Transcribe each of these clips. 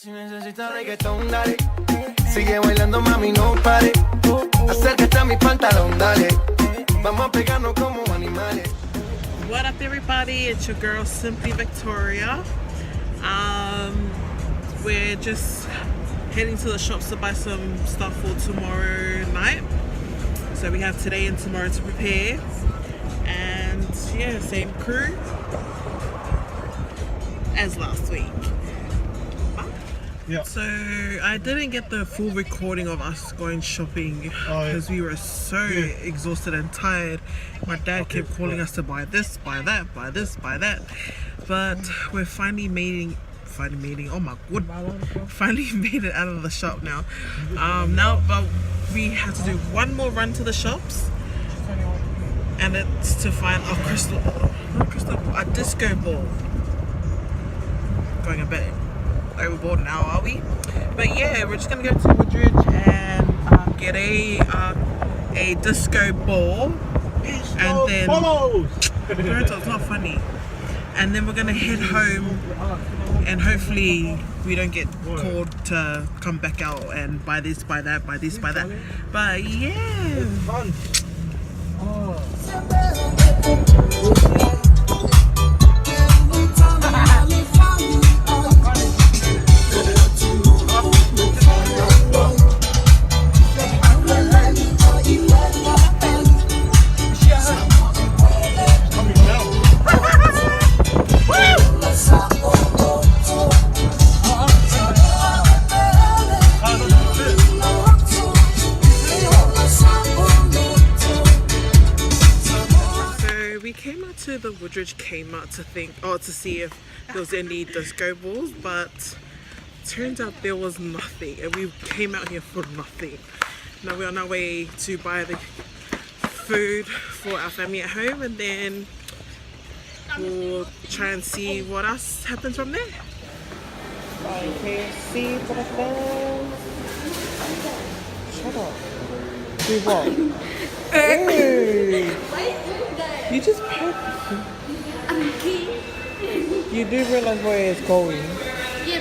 Si necesitas reggaetón, dale. Sigue bailando, mami, no pare. Acércate a mi pantalón, dale. Vamos a pegarnos como animales. What up, everybody? It's your girl Simply Victoria. We're just heading to the shops to buy some stuff for tomorrow night. So we have today and tomorrow to prepare. And yeah, same crew as last week. Yeah. So I didn't get the full recording of us going shopping because we were so exhausted and tired. My dad kept calling us to buy this, buy that, buy this, buy that. But we're finally made it out of the shop now. But we have to do one more run to the shops, and it's to find a disco ball. Going a bit overboard now, are we? But yeah, we're just gonna go to Woodridge and get a disco ball, and then it's not funny. And then we're gonna head home, and hopefully we don't get called to come back out and buy this, buy that, buy this, buy that. But yeah, Fun. the Woodridge Kmart to see if there was any disco balls, but turns out there was nothing, and we came out here for nothing. Now we're on our way to buy the food for our family at home, and then we'll try and see what else happens from there. KFC for the fans. Shut up. Do what? Hey! You just poked. You do realize where it's going. Yeah,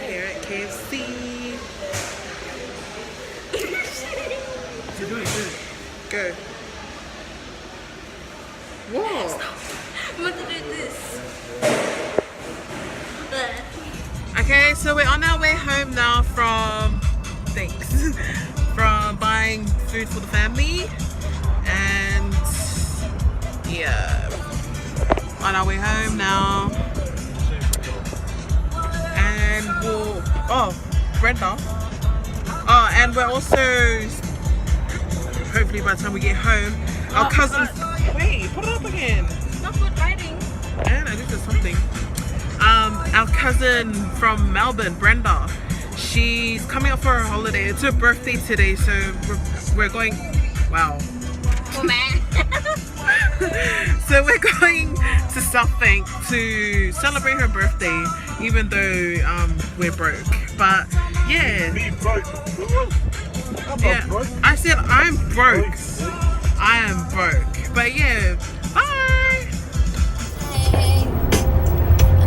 here at KFC. Go. Whoa. I'm going to do this. Okay, so we're on our way home now from buying food for the family, and yeah, on our way home now. And Brenda. And we're also, hopefully by the time we get home, our cousin. Wait, put it up again. Not good writing. And I think there's something. Our cousin from Melbourne, Brenda, she's coming up for her holiday. It's her birthday today, so we're going. Wow. Oh man. So we're going to Southbank to celebrate her birthday, even though we're broke. But yeah. Me broke. I'm not broke. I said I'm broke. I am broke. But yeah. Bye.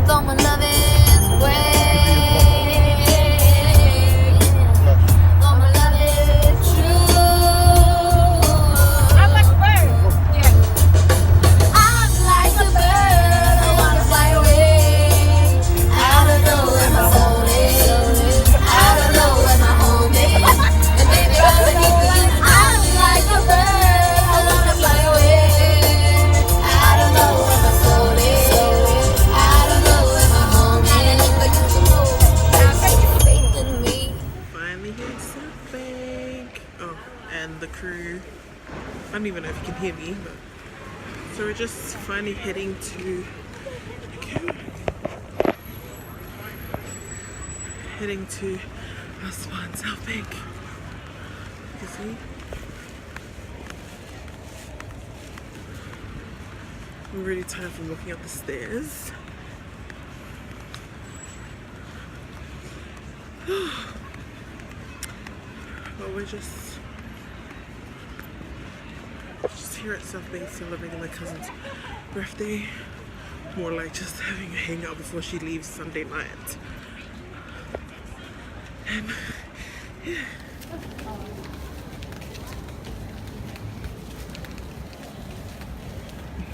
Though my love is way. I don't even know if you can hear me, but so we're just finally heading to our spot in Southbank. You see? I'm really tired from walking up the stairs. But we're just here at Southbank celebrating my cousin's birthday. more like just having a hangout before she leaves Sunday night. And yeah.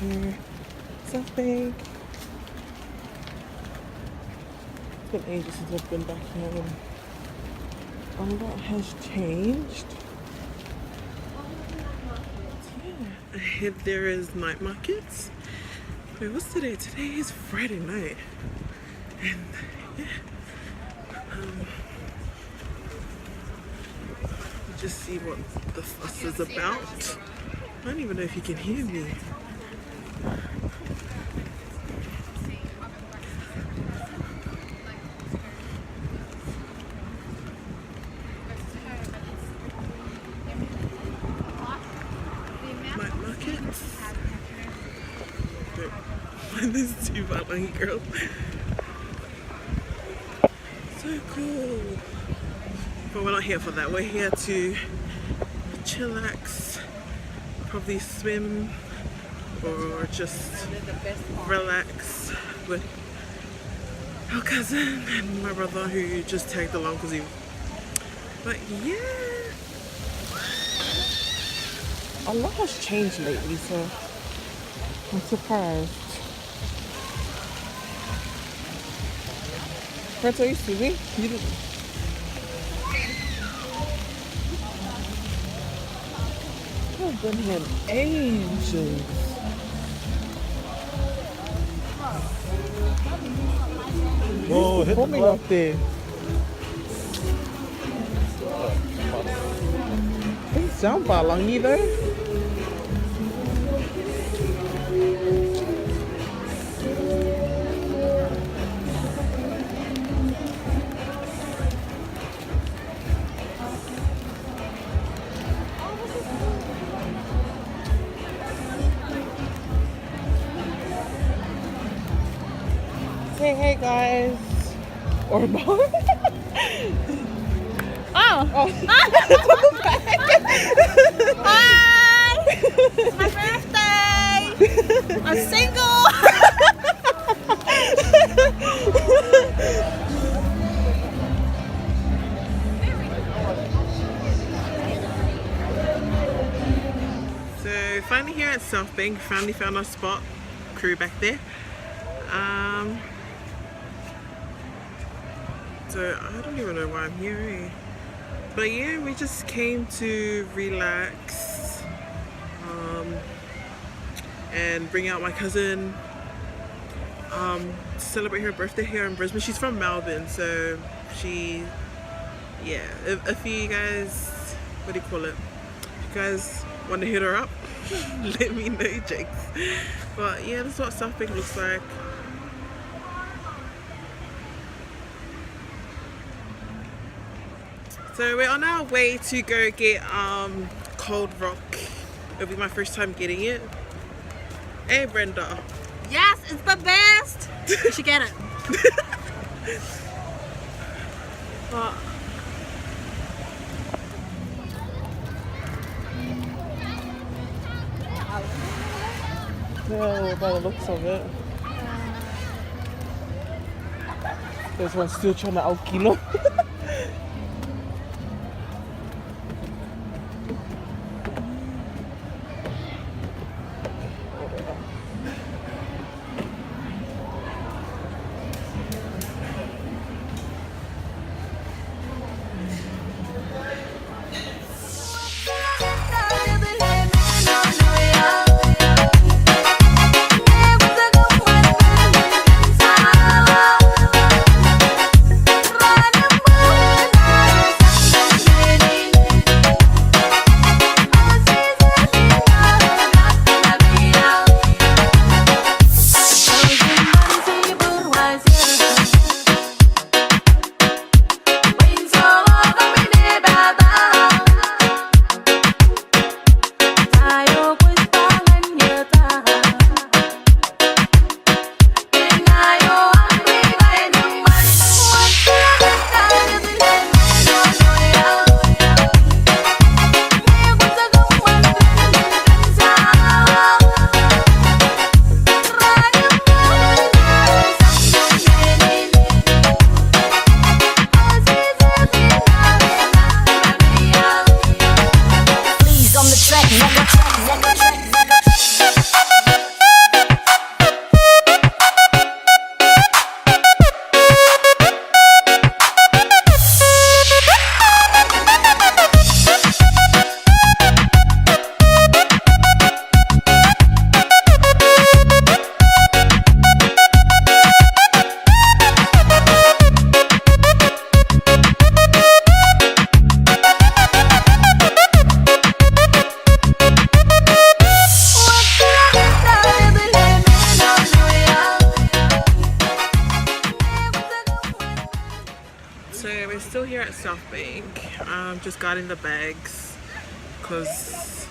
Here, South Bank. It's been ages since I've been back here, and a lot has changed. Yeah. Ahead there is night markets. Wait, what's today? Today is Friday night, and yeah. Just see what the fuss is about. I don't even know if you can hear me. Night markets. This is too funny, girl. So cool. But we're not here for that. We're here to chillax, probably swim, or just relax with our cousin and my brother who just tagged along because he. But yeah, a lot has changed lately, so I'm surprised. Friends, are you swimming? You didn't. I've been here ages. Whoa, hit the Coming club. up there. Hey, sound balangi though. Say hey guys. Or mom. Oh. Hi. It's my birthday. I'm single. So finally here at South Bank, finally found our spot. Crew back there. So I don't even know why I'm here, eh? But yeah, we just came to relax and bring out my cousin to celebrate her birthday here in Brisbane. She's from Melbourne, so if you guys, what do you call it? If you guys want to hit her up, let me know, Jakes. But yeah, that's what South Bank looks like. So we're on our way to go get Cold Rock. It'll be my first time getting it. Hey Brenda. Yes, it's the best. You should get it. But yeah, by the looks of it. There's one still trying to out kilo. So we're still here at South Bank, just guarding the bags because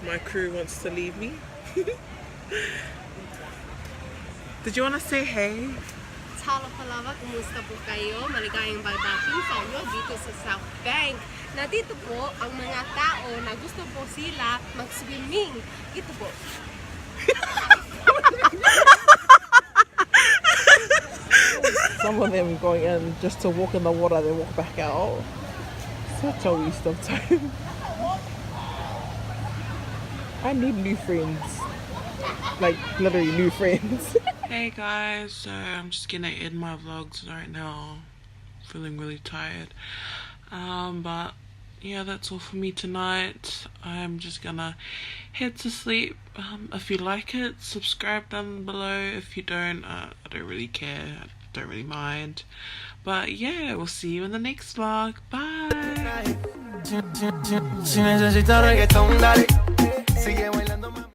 my crew wants to leave me. Did you want to say hey? Halo palawak, kumusta po kayo? Maligayang bagdating sa inyo dito sa South Bank. Na dito po ang mga tao na gusto po sila mag-swimming. Ito po. Some of them going in just to walk in the water, then walk back out. Such a waste of time. I need new friends. Like, literally new friends. Hey guys, so I'm just gonna end my vlogs right now. Feeling really tired. But yeah, that's all for me tonight. I'm just gonna head to sleep. If you like it, subscribe down below. If you don't, I don't really care. I don't really mind. But yeah, we'll see you in the next vlog. Bye. Si necesitas reggaetón, dale. Sigue bailando, mami.